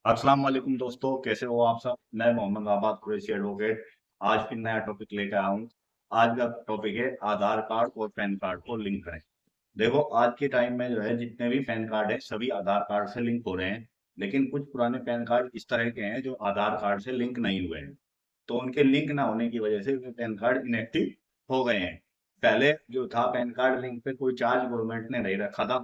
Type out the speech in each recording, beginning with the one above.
अस्सलाम वालेकुम दोस्तों, कैसे हो आप सब? मैं मोहम्मद आबाद कुरैशी एडवोकेट आज फिर नया टॉपिक लेकर आया हूँ। आज का टॉपिक है आधार कार्ड और पैन कार्ड को लिंक करें। देखो, आज के टाइम में जो है जितने भी पैन कार्ड है सभी आधार कार्ड से लिंक हो रहे हैं। लेकिन कुछ पुराने पैन कार्ड इस तरह के हैं जो आधार कार्ड से लिंक नहीं हुए हैं। तो उनके लिंक ना होने की वजह से वे पैन कार्ड इनएक्टिव हो गए हैं। पहले जो था पैन कार्ड लिंक पे कोई चार्ज गवर्नमेंट ने नहीं रखा था।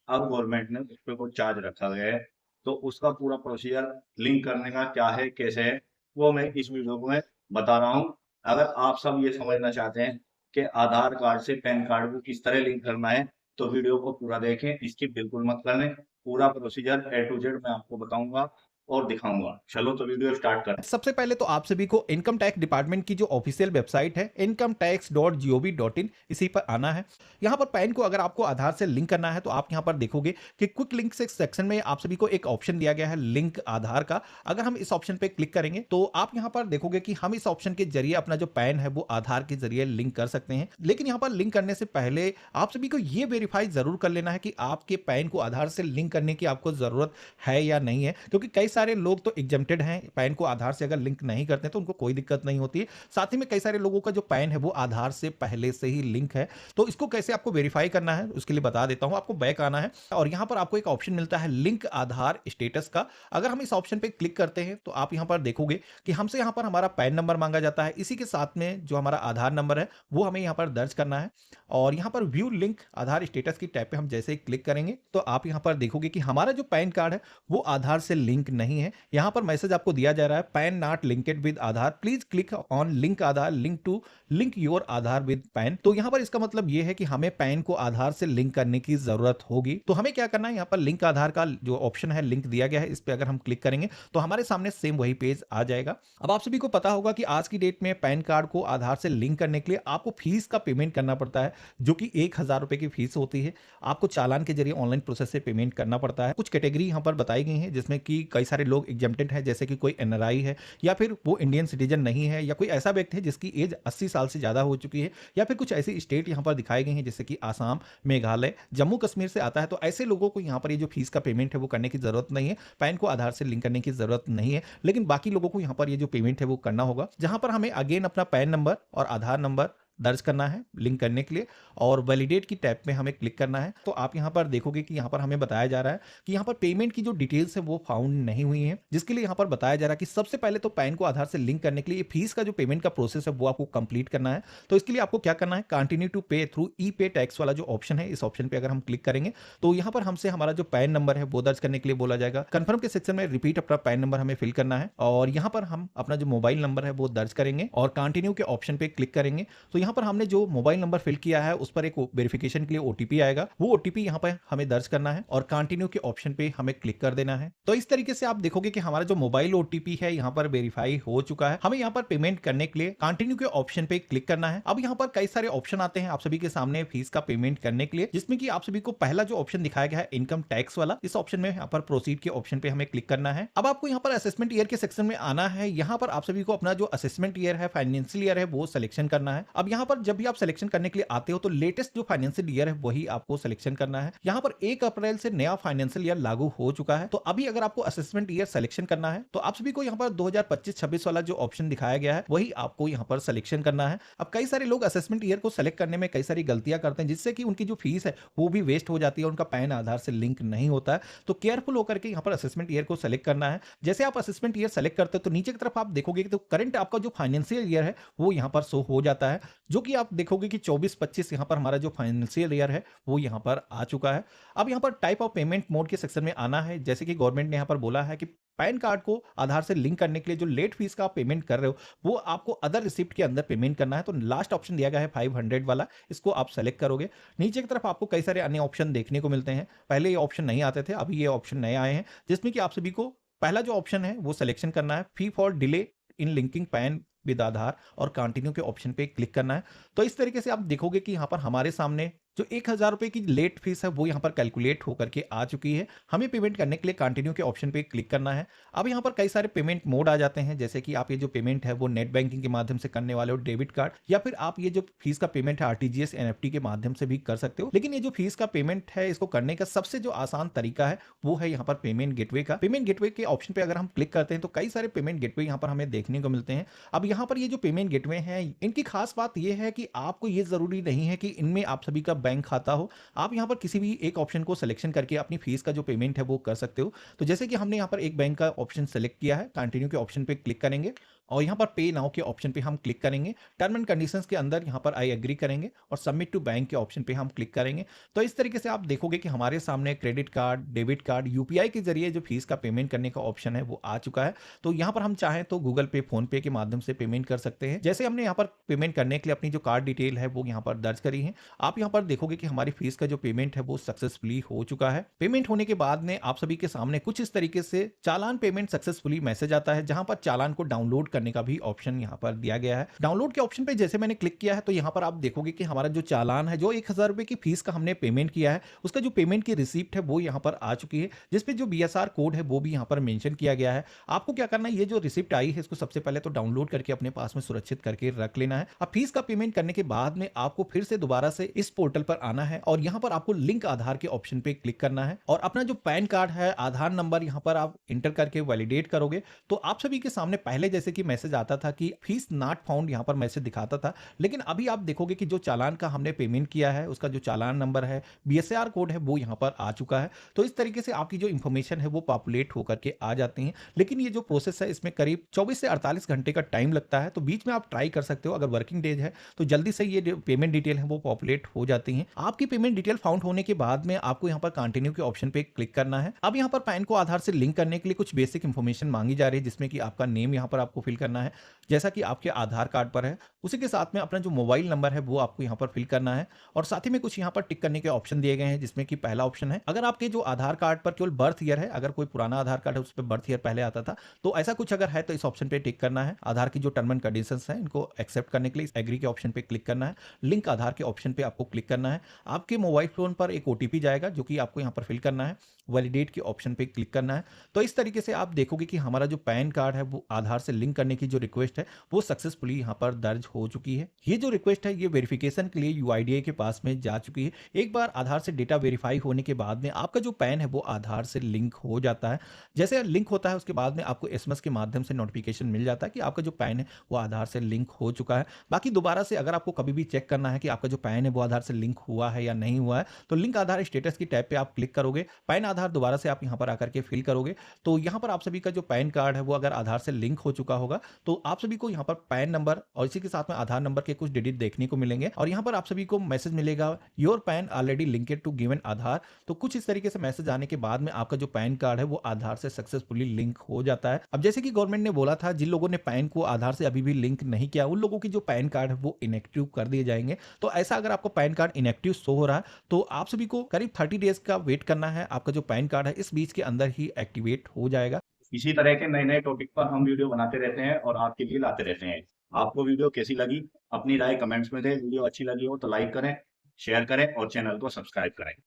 अब गवर्नमेंट ने उस पे कोई चार्ज रखा गया है। तो उसका पूरा प्रोसीजर लिंक करने का क्या है, कैसे है, वो मैं इस वीडियो में बता रहा हूँ। अगर आप सब ये समझना चाहते हैं कि आधार कार्ड से पैन कार्ड को किस तरह लिंक करना है, तो वीडियो को पूरा देखें, स्किप बिल्कुल मत करें। पूरा प्रोसीजर ए टू जेड मैं आपको बताऊंगा और दिखाऊंगा। चलो तो वीडियो स्टार्ट करें। सबसे पहले तो आप सभी को इनकम टैक्स डिपार्टमेंट की जो ऑफिशियल वेबसाइट है incometax.gov.in इसी पर आना है। यहाँ पर पैन को अगर आपको आधार से लिंक करना है तो आप यहाँ पर देखोगे कि क्विक लिंक से सेक्शन में आप सभी को एक ऑप्शन दिया गया है लिंक आधार का। अगर हम इस ऑप्शन पे क्लिक करेंगे तो आप यहाँ पर देखोगे कि हम इस ऑप्शन के जरिए अपना जो पैन है वो आधार के जरिए लिंक कर सकते हैं। लेकिन यहाँ पर लिंक करने से पहले आप सभी को ये वेरीफाई जरूर कर लेना है कि आपके पैन को आधार से लिंक करने की आपको जरूरत है या नहीं है, क्योंकि कई सारे लोग तो एग्जेम्प्टेड हैं, पैन को आधार से अगर लिंक नहीं करते तो उनको कोई दिक्कत नहीं होती है। साथ ही में कई सारे लोगों का जो पैन है वो आधार से पहले से ही लिंक है। तो इसको कैसे आपको वेरीफाई करना है उसके लिए बता देता हूं। आपको बैक आना है और यहां पर आपको एक ऑप्शन मिलता है लिंक आधार स्टेटस का। अगर हम इस ऑप्शन पे क्लिक करते हैं तो आप यहां पर देखोगे कि हमसे यहां पर हमारा पैन नंबर मांगा जाता है, इसी के साथ में जो हमारा आधार नंबर है वो हमें यहां पर दर्ज करना है। और यहां पर व्यू लिंक आधार स्टेटस की टैब पे हम जैसे ही क्लिक करेंगे तो आप यहां पर देखोगे कि हमारा जो पैन कार्ड है वो आधार से लिंक नहीं है। यहां पर मैसेज आपको दिया जा रहा है PAN not linked with Aadhaar, please click on link Aadhaar link to link your Aadhaar with PAN. तो यहां पर इसका मतलब यह है कि हमें पैन को आधार से लिंक करने की जरूरत होगी। तो हमें क्या करना है, यहां पर लिंक आधार का जो ऑप्शन है लिंक दिया गया है, इस पर अगर हम क्लिक करेंगे तो हमारे सामने सेम वही पेज आ जाएगा। अब आप सभी को पता होगा कि आज की डेट में पैन कार्ड को आधार से लिंक करने के लिए आपको फीस का पेमेंट करना पड़ता है, जो कि 1,000 रुपए की फीस होती है। आपको चालान के जरिए ऑनलाइन प्रोसेस से पेमेंट करना पड़ता है। कुछ कैटेगरी यहाँ पर बताई गई है जिसमें कि कई सारे लोग एग्जेम्प्टेड हैं, जैसे कि कोई एनआरआई है या फिर वो इंडियन सिटीजन नहीं है, या कोई ऐसा व्यक्ति है जिसकी एज 80 साल से ज़्यादा हो चुकी है, या फिर कुछ ऐसी स्टेट यहाँ पर दिखाई गई हैं जैसे कि आसाम, मेघालय, जम्मू कश्मीर से आता है। तो ऐसे लोगों को यहाँ पर ये जो फीस का पेमेंट है वो करने की जरूरत नहीं है, पैन को आधार से लिंक करने की जरूरत नहीं है। लेकिन बाकी लोगों को यहाँ पर ये जो पेमेंट है वो करना होगा, जहां पर हमें अगेन अपना पैन नंबर और आधार नंबर दर्ज करना है लिंक करने के लिए, और वैलिडेट की टैब में हमें क्लिक करना है। तो आप यहां पर देखोगे कि यहां पर हमें बताया जा रहा है कि यहां पर पेमेंट की जो डिटेल्स है वो फाउंड नहीं हुई है, जिसके लिए यहां पर बताया जा रहा है कि सबसे पहले तो पैन को आधार से लिंक करने के लिए फीस का जो पेमेंट का प्रोसेस है वो आपको कंप्लीट करना है। तो इसके लिए आपको क्या करना है, कंटिन्यू टू पे थ्रू ई पे टैक्स वाला जो ऑप्शन है, इस ऑप्शन पे अगर हम क्लिक करेंगे तो यहां पर हमसे हमारा जो पैन नंबर है वो दर्ज करने के लिए बोला जाएगा। कंफर्म के सेक्शन में रिपीट अपना पैन नंबर हमें फिल करना है, और यहां पर हम अपना जो मोबाइल नंबर है वो दर्ज करेंगे और कंटिन्यू के ऑप्शन पे क्लिक करेंगे। तो यहां पर हमने जो मोबाइल नंबर फिल किया है उस पर एक वेरिफिकेशन के लिए ओटीपी आएगा, वो ओटीपी यहां पर हमें दर्ज करना है और कंटिन्यू के ऑप्शन पे हमें क्लिक कर देना है। तो इस तरीके से आप देखोगे कि हमारा जो मोबाइल ओटीपी है यहां पर वेरीफाई हो चुका है। हमें यहां पर पेमेंट करने के लिए कंटिन्यू के ऑप्शन पे क्लिक करना है। अब यहां पर कई सारे ऑप्शन आते हैं आप सभी के सामने फीस का पेमेंट करने के लिए, जिसमें कि आप सभी को पहला जो ऑप्शन दिखाया गया है इनकम टैक्स वाला, इस ऑप्शन में यहां पर प्रोसीड के ऑप्शन पे हमें क्लिक करना है। अब आपको यहां पर असेसमेंट ईयर के सेक्शन में आना है। यहां पर आप सभी को अपना जो असेसमेंट ईयर है, फाइनेंशियल ईयर है, वो सिलेक्शन करना है। अब यहां पर जब भी आप सिलेक्शन करने के लिए आते हो तो लेटेस्ट जो फाइनेंशियल ईयर है वही आपको सिलेक्शन करना है। यहां पर 1 अप्रैल से नया फाइनेंशियल ईयर लागू हो चुका है, तो अभी अगर आपको असेसमेंट ईयर सिलेक्शन करना है तो आप सभी को यहां पर 2025-26 वाला जो ऑप्शन दिखाया गया है वही आपको यहां पर सिलेक्शन करना है। अब कई सारे लोग असेसमेंट ईयर को सिलेक्ट करने में कई सारी गलतियां करते हैं, जिससे कि उनकी जो फीस है वो भी वेस्ट हो जाती है, उनका पैन आधार से लिंक नहीं होता है। तो केयरफुल होकर के यहां पर असेसमेंट ईयर को सिलेक्ट करना है। जैसे आप असेसमेंट ईयर सेलेक्ट करते हो तो नीचे की तरफ आप देखोगे तो करंट आपका जो फाइनेंशियल ईयर है वो यहां पर शो हो जाता है, जो कि आप देखोगे कि 24-25 यहां पर हमारा जो फाइनेंशियल ईयर है वो यहां पर आ चुका है। अब यहां पर टाइप ऑफ पेमेंट मोड के सेक्शन में आना है। जैसे कि गवर्नमेंट ने यहां पर बोला है कि पैन कार्ड को आधार से लिंक करने के लिए जो लेट फीस का आप पेमेंट कर रहे हो वो आपको अदर रिसिप्ट के अंदर पेमेंट करना है। तो लास्ट ऑप्शन दिया गया है 500 वाला, इसको आप सेलेक्ट करोगे। नीचे की तरफ आपको कई सारे अन्य ऑप्शन देखने को मिलते हैं। पहले ये ऑप्शन नहीं आते थे, अभी ये ऑप्शन नए आए हैं, जिसमें कि आप सभी को पहला जो ऑप्शन है वो सिलेक्शन करना है, fee for delay in linking PAN with Aadhaar, और कंटिन्यू के ऑप्शन पे क्लिक करना है। तो इस तरीके से आप देखोगे कि यहाँ पर हमारे सामने जो 1000 रुपए की लेट फीस है वो यहाँ पर कैलकुलेट होकर के आ चुकी है। हमें पेमेंट करने के लिए कंटिन्यू के ऑप्शन पे क्लिक करना है। अब यहाँ पर कई सारे पेमेंट मोड आ जाते हैं, जैसे कि आप ये जो पेमेंट है वो नेट बैंकिंग के माध्यम से करने वाले हो, डेबिट कार्ड, या फिर आप ये जो फीस का पेमेंट है आरटीजीएस एनएफटी के माध्यम से भी कर सकते हो। लेकिन ये जो फीस का पेमेंट है इसको करने का सबसे जो आसान तरीका है वो है यहाँ पर पेमेंट गेटवे का। पेमेंट गेटवे के ऑप्शन पे अगर हम क्लिक करते हैं तो कई सारे पेमेंट गेटवे यहाँ पर हमें देखने को मिलते हैं। अब यहाँ पर ये जो पेमेंट गेटवे हैं इनकी खास बात ये है कि आपको ये जरूरी नहीं है कि इनमें आप सभी का बैंक खाता हो। आप यहाँ पर किसी भी एक ऑप्शन को सिलेक्शन करके अपनी फीस का जो पेमेंट है वो कर सकते हो। तो जैसे कि हमने यहाँ पर एक बैंक का ऑप्शन सेलेक्ट किया है, कंटिन्यू के ऑप्शन पे क्लिक करेंगे और यहाँ पर पे नाउ के ऑप्शन पे हम क्लिक करेंगे। टर्म एंड कंडीशंस के अंदर यहाँ पर आई एग्री करेंगे और सबमिट टू बैंक के ऑप्शन पे हम क्लिक करेंगे। तो इस तरीके से आप देखोगे कि हमारे सामने credit card, debit card, UPI के जरिए जो फीस का पेमेंट करने का ऑप्शन है वो आ चुका है। तो यहाँ पर हम चाहें तो गूगल पे, फोन पे के माध्यम से पेमेंट कर सकते हैं। जैसे हमने यहाँ पर पेमेंट करने के लिए अपनी जो कार्ड डिटेल है वो यहाँ पर दर्ज करी है, आप यहाँ पर देखोगे कि हमारी फीस का जो पेमेंट है वो सक्सेसफुली हो चुका है। पेमेंट होने के बाद में आप सभी के सामने कुछ इस तरीके से चालान पेमेंट सक्सेसफुली मैसेज आता है, जहां पर चालान को डाउनलोड करने का भी ऑप्शन यहाँ पर दिया गया है। डाउनलोड के ऑप्शन पे जैसे मैंने क्लिक किया है तो यहाँ पर आप देखोगे कि हमारा जो चालान है, जो 1000 रुपए की फीस का हमने पेमेंट किया है, उसका जो पेमेंट की रिसिप्ट है वो यहाँ पर आ चुकी है, जिसपे जो बीएसआर कोड है वो भी यहाँ पर मेंशन किया गया है। आपको क्या करना है, ये जो रिसिप्ट आई है इसको सबसे पहले तो डाउनलोड करके अपने पास में सुरक्षित करके रख लेना है। अब फीस का पेमेंट करने के बाद में आपको फिर से दोबारा से इस पोर्टल पर आना है और यहाँ पर आपको लिंक आधार के ऑप्शन पे क्लिक करना है और अपना जो पैन कार्ड है, आधार नंबर यहाँ पर आप इंटर करके वैलिडेट करोगे तो आप सभी के सामने पहले जैसे कि मैसेज आता था कि फीस नॉट फाउंड, यहाँ पर मैसेज दिखाता था। लेकिन अभी आप देखोगे कि जो चालान का हमने पेमेंट किया है उसका जो चालान नंबर है, बीएसआर कोड है वो यहाँ पर आ चुका है। तो इस तरीके से आपकी जो इंफॉर्मेशन है वो पॉपुलेट होकर के आ जाती है। लेकिन ये जो प्रोसेस है इसमें करीब 24 से 48 घंटे का टाइम लगता है, तो बीच में आप ट्राई कर सकते हो। अगर वर्किंग डेज है तो जल्दी से ये पेमेंट डिटेल है वो पॉपुलेट हो जाती है। आपकी पेमेंट डिटेल फाउंड होने के बाद में आपको यहाँ पर कंटिन्यू के ऑप्शन पे क्लिक करना है। अब यहाँ पर पैन को आधार से लिंक करने के लिए कुछ बेसिक इंफॉर्मेशन मांगी जा रही है, जिसमें कि आपका नेम यहाँ पर आपको फिल करना है जैसा कि आपके आधार कार्ड पर है। उसी के साथ में अपना जो मोबाइल नंबर है वो आपको यहाँ पर फिल करना है और साथ ही में कुछ यहाँ पर टिक करने के ऑप्शन दिए गए हैं, जिसमें कि पहला ऑप्शन है अगर आपके जो आधार कार्ड पर केवल बर्थ ईयर है, अगर कोई पुराना आधार कार्ड है उस पर बर्थ ईयर पहले आता था तो ऐसा कुछ अगर है तो इस ऑप्शन पे टिक करना है। आधार की जो टर्म एंड कंडीशंस हैं इनको एक्सेप्ट करने के लिए एग्री के ऑप्शन पे क्लिक करना है। लिंक आधार के ऑप्शन पे आपको क्लिक करना है। आपके मोबाइल फोन पर एक ओटीपी जाएगा जो कि आपको यहाँ पर फिल करना है। वैलिडेट के ऑप्शन पे क्लिक करना है। तो इस तरीके से आप देखोगे कि हमारा जो पैन कार्ड है वो आधार से लिंक करने की जो रिक्वेस्ट है वो सक्सेसफुली यहाँ पर दर्ज हो चुकी है। ये जो रिक्वेस्ट है ये वेरिफिकेशन के लिए यूआईडीआई के पास में जा चुकी है। एक बार आधार से डेटा वेरीफाई होने के बाद में आपका जो पैन है वो आधार से लिंक हो जाता है। जैसे लिंक होता है उसके बाद में आपको एसएमएस के माध्यम से नोटिफिकेशन मिल जाता है कि आपका जो पैन है वो आधार से लिंक हो चुका है। बाकी दोबारा से अगर आपको कभी भी चेक करना है कि आपका जो पैन है वो आधार से लिंक हुआ है या नहीं हुआ है तो लिंक आधार स्टेटस की टैब पे आप क्लिक करोगे, पैन आधार दोबारा से आप यहाँ पर आकर के फिल करोगे तो यहाँ पर आप सभी का जो पैन कार्ड है वो अगर आधार से लिंक हो चुका होगा तो आप सभी को यहाँ पर पैन नंबर और इसी के साथ में आधार नंबर के कुछ डिजिट देखने को मिलेंगे और यहाँ पर आप सभी को मैसेज मिलेगा your PAN already linked to given Aadhaar. तो कुछ इस तरीके से मैसेज आने के बाद में आपका जो पैन कार्ड है वो आधार से सक्सेसफुली लिंक हो जाता है। अब जैसे कि गवर्नमेंट ने बोला था जिन लोगों ने पैन को आधार से अभी भी लिंक नहीं किया उन लोगों की जो पैन कार्ड है वो इनएक्टिव कर दिए जाएंगे। तो ऐसा अगर आपको पैन कार्ड इनएक्टिव शो हो रहा है तो आप सभी को करीब 30 डेज का वेट करना है। आपका जो पैन कार्ड है इस बीच के अंदर ही एक्टिवेट हो जाएगा। इसी तरह के नए नए टॉपिक पर हम वीडियो बनाते रहते हैं और आपके लिए लाते रहते हैं। आपको वीडियो कैसी लगी अपनी राय कमेंट्स में दें। वीडियो अच्छी लगी हो तो लाइक करें, शेयर करें और चैनल को सब्सक्राइब करें।